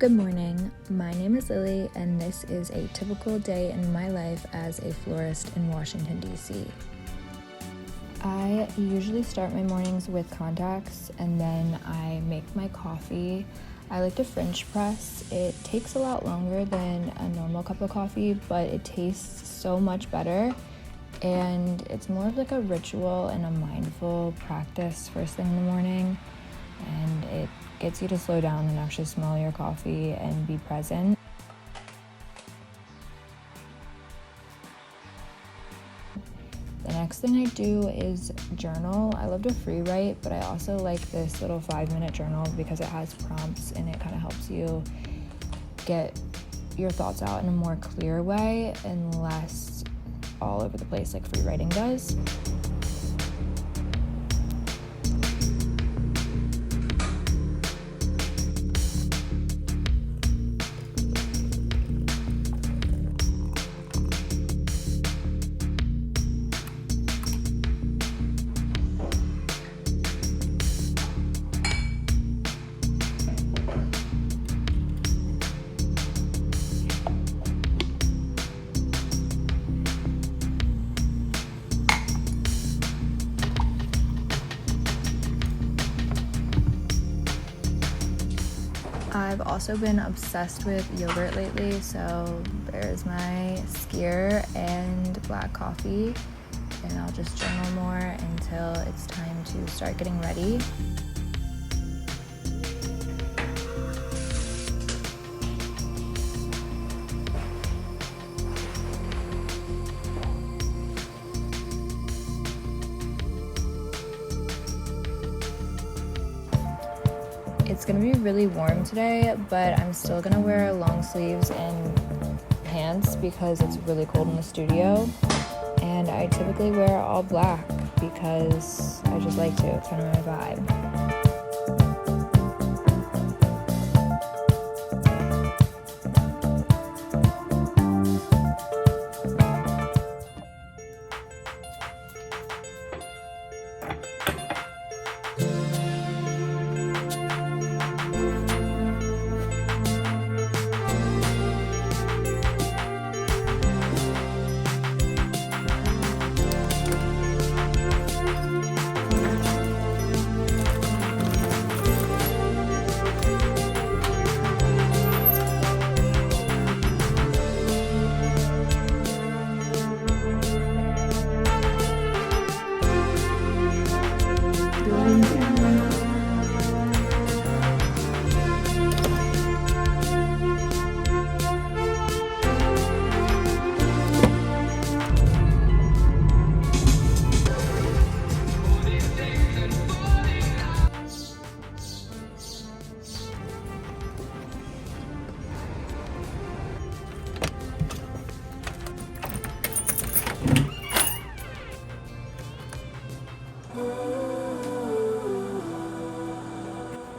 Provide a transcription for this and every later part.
Good morning, my name is Lily and this is a typical day in my life as a florist in Washington, D.C. I usually start my mornings with contacts and then I make my coffee. I like to French press. It takes a lot longer than a normal cup of coffee, but it tastes so much better. And it's more of like a ritual and a mindful practice first thing in the morning. And it gets you to slow down and actually smell your coffee and be present. The next thing I do is journal. I love to free write, but I also like this little 5-minute journal because it has prompts and it kind of helps you get your thoughts out in a more clear way and less all over the place like free writing does. I've also been obsessed with yogurt lately, so there's my skyr and black coffee, and I'll just journal more until it's time to start getting ready. It's gonna be really warm today, but I'm still gonna wear long sleeves and pants because it's really cold in the studio. And I typically wear all black because I just like to, it's kind of my vibe.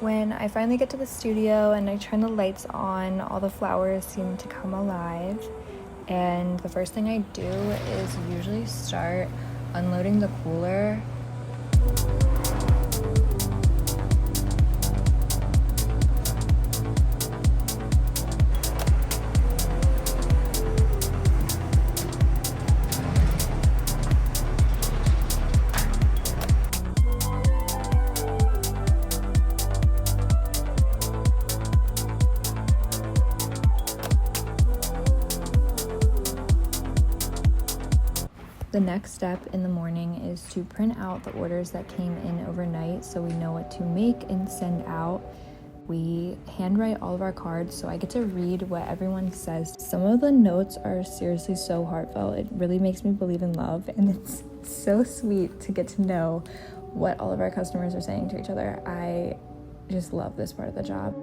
When I finally get to the studio and I turn the lights on, all the flowers seem to come alive. And the first thing I do is usually start unloading the cooler. The next step in the morning is to print out the orders that came in overnight so we know what to make and send out. We handwrite all of our cards so I get to read what everyone says. Some of the notes are seriously so heartfelt. It really makes me believe in love, and it's so sweet to get to know what all of our customers are saying to each other. I just love this part of the job.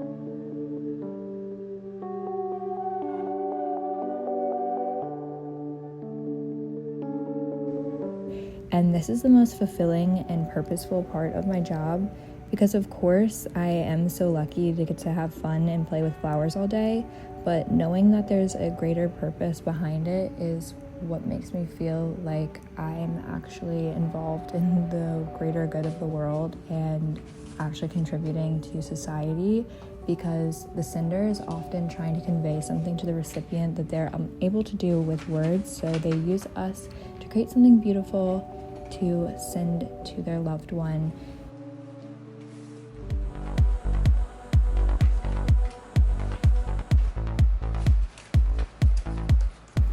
And this is the most fulfilling and purposeful part of my job because, of course, I am so lucky to get to have fun and play with flowers all day, but knowing that there's a greater purpose behind it is what makes me feel like I'm actually involved in the greater good of the world, and actually contributing to society, because the sender is often trying to convey something to the recipient that they're unable to do with words. So they use us to create something beautiful to send to their loved one.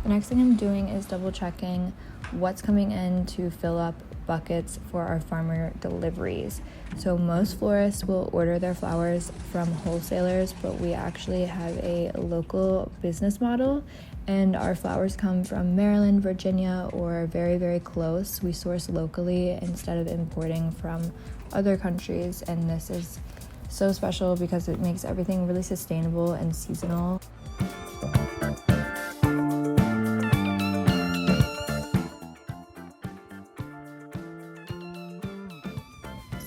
The next thing I'm doing is double checking what's coming in to fill up buckets for our farmer deliveries. So most florists will order their flowers from wholesalers, but we actually have a local business model, and our flowers come from Maryland, Virginia, or very, very close. We source locally instead of importing from other countries, and this is so special because it makes everything really sustainable and seasonal.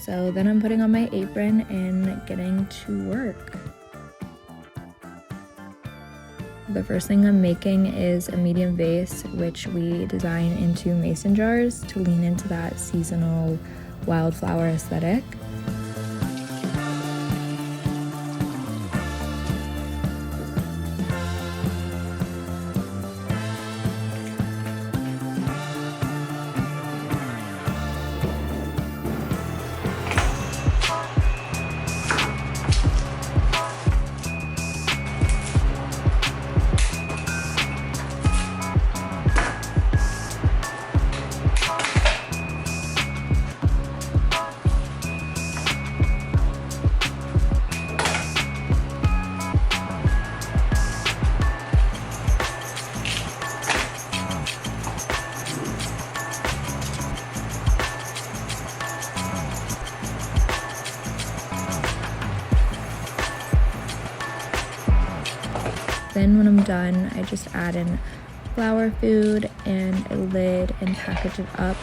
So then I'm putting on my apron and getting to work. The first thing I'm making is a medium vase, which we design into mason jars to lean into that seasonal wildflower aesthetic. Then when I'm done, I just add in flower food and a lid and package it up.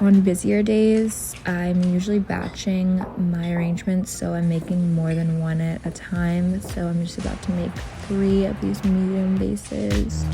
On busier days, I'm usually batching my arrangements, so I'm making more than one at a time. So I'm just about to make 3 of these medium vases.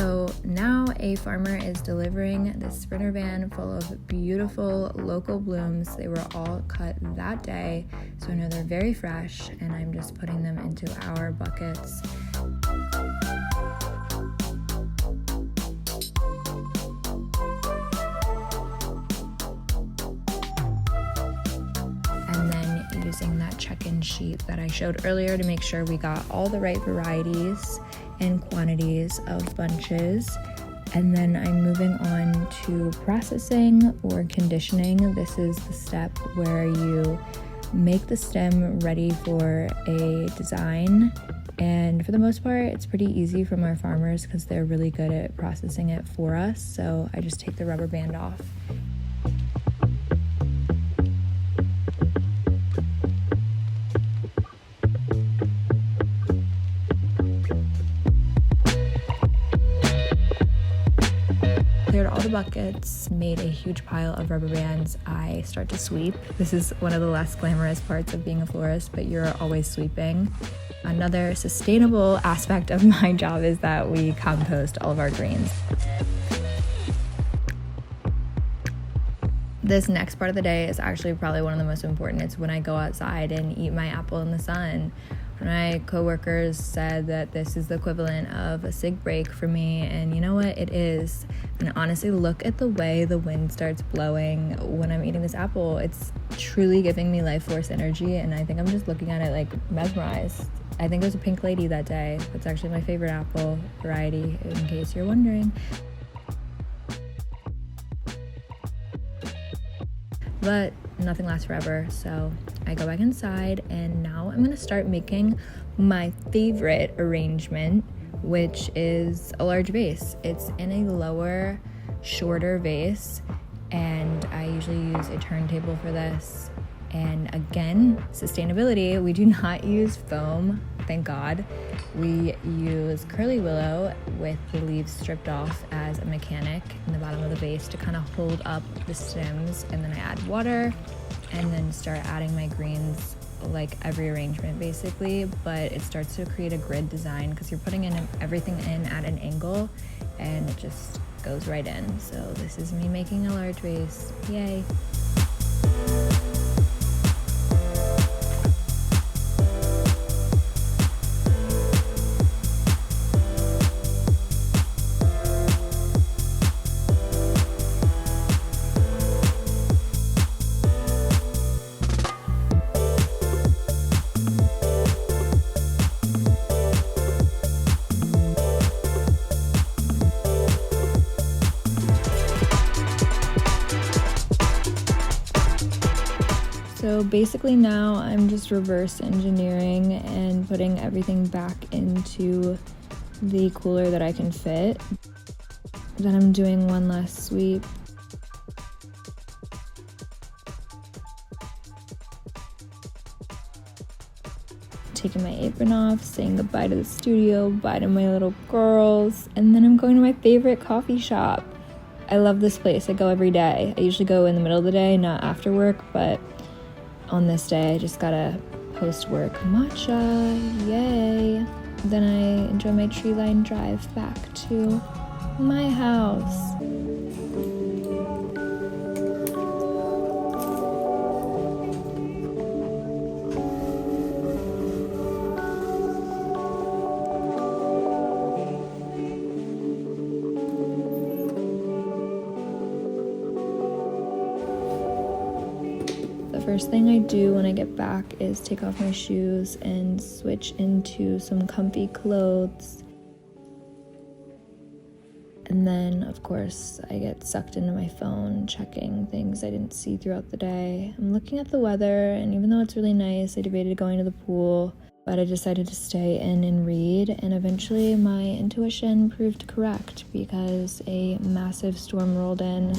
So now a farmer is delivering this Sprinter van full of beautiful local blooms. They were all cut that day, so I know they're very fresh, and I'm just putting them into our buckets. And then using that check-in sheet that I showed earlier to make sure we got all the right varieties and quantities of bunches. And then I'm moving on to processing or conditioning. This is the step where you make the stem ready for a design. And for the most part, it's pretty easy from our farmers because they're really good at processing it for us. So I just take the rubber band off. all the buckets, made a huge pile of rubber bands. I start to sweep. This is one of the less glamorous parts of being a florist, but you're always sweeping. Another sustainable aspect of my job is that we compost all of our greens. This next part of the day is actually probably one of the most important. It's when I go outside and eat my apple in the sun. My coworkers said that this is the equivalent of a cig break for me, and you know what? It is. And honestly, look at the way the wind starts blowing when I'm eating this apple. It's truly giving me life force energy, and I think I'm just looking at it like mesmerized. I think it was a pink lady that day. That's actually my favorite apple variety, in case you're wondering. But nothing lasts forever, so I go back inside, and now I'm gonna start making my favorite arrangement, which is a large vase. It's in a lower, shorter vase, and I usually use a turntable for this. And again, sustainability, we do not use foam, thank God. We use curly willow with the leaves stripped off as a mechanic in the bottom of the vase to kind of hold up the stems, and then I add water and then start adding my greens like every arrangement basically, but it starts to create a grid design because you're putting in everything in at an angle and it just goes right in. So this is me making a large vase, yay. So basically now I'm just reverse engineering and putting everything back into the cooler that I can fit. Then I'm doing one last sweep. Taking my apron off, saying goodbye to the studio, bye to my little girls, and then I'm going to my favorite coffee shop. I love this place. I go every day. I usually go in the middle of the day, not after work, but on this day I just got a post-work matcha, yay. Then I enjoy my tree-lined drive back to my house. The first thing I do when I get back is take off my shoes and switch into some comfy clothes. And then, of course, I get sucked into my phone, checking things I didn't see throughout the day. I'm looking at the weather, and even though it's really nice, I debated going to the pool, but I decided to stay in and read, and eventually my intuition proved correct because a massive storm rolled in.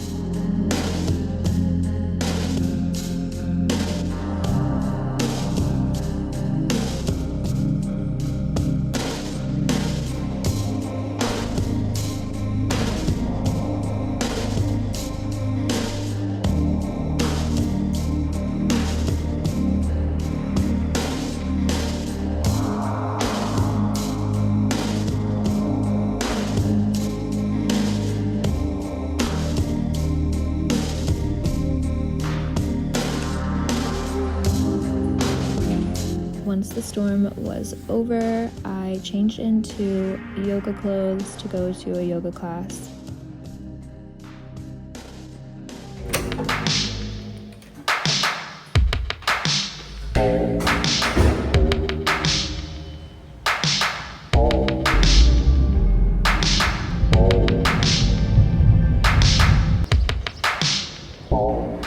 Once the storm was over, I changed into yoga clothes to go to a yoga class.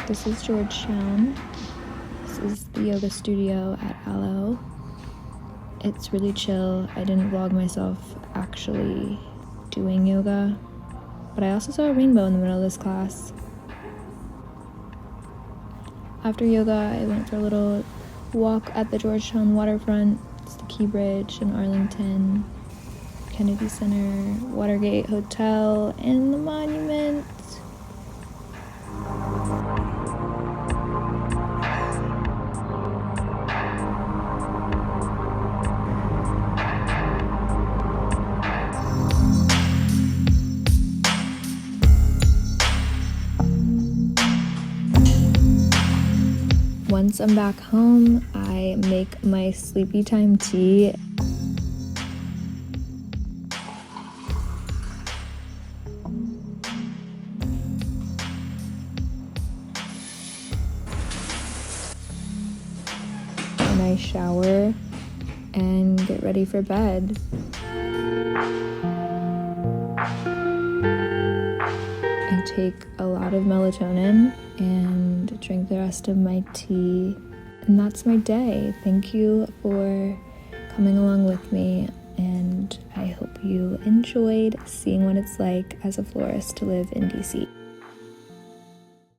This is Georgetown. This is the yoga studio at Aloe. It's really chill. I didn't vlog myself actually doing yoga, but I also saw a rainbow in the middle of this class. After yoga, I went for a little walk at the Georgetown waterfront. It's the Key Bridge in Arlington, Kennedy Center, Watergate Hotel, and the monuments. once I'm back home, I make my sleepy time tea. And I shower and get ready for bed. I take a lot of melatonin and drink the rest of my tea, and that's my day. Thank you for coming along with me, and I hope you enjoyed seeing what it's like as a florist to live in DC.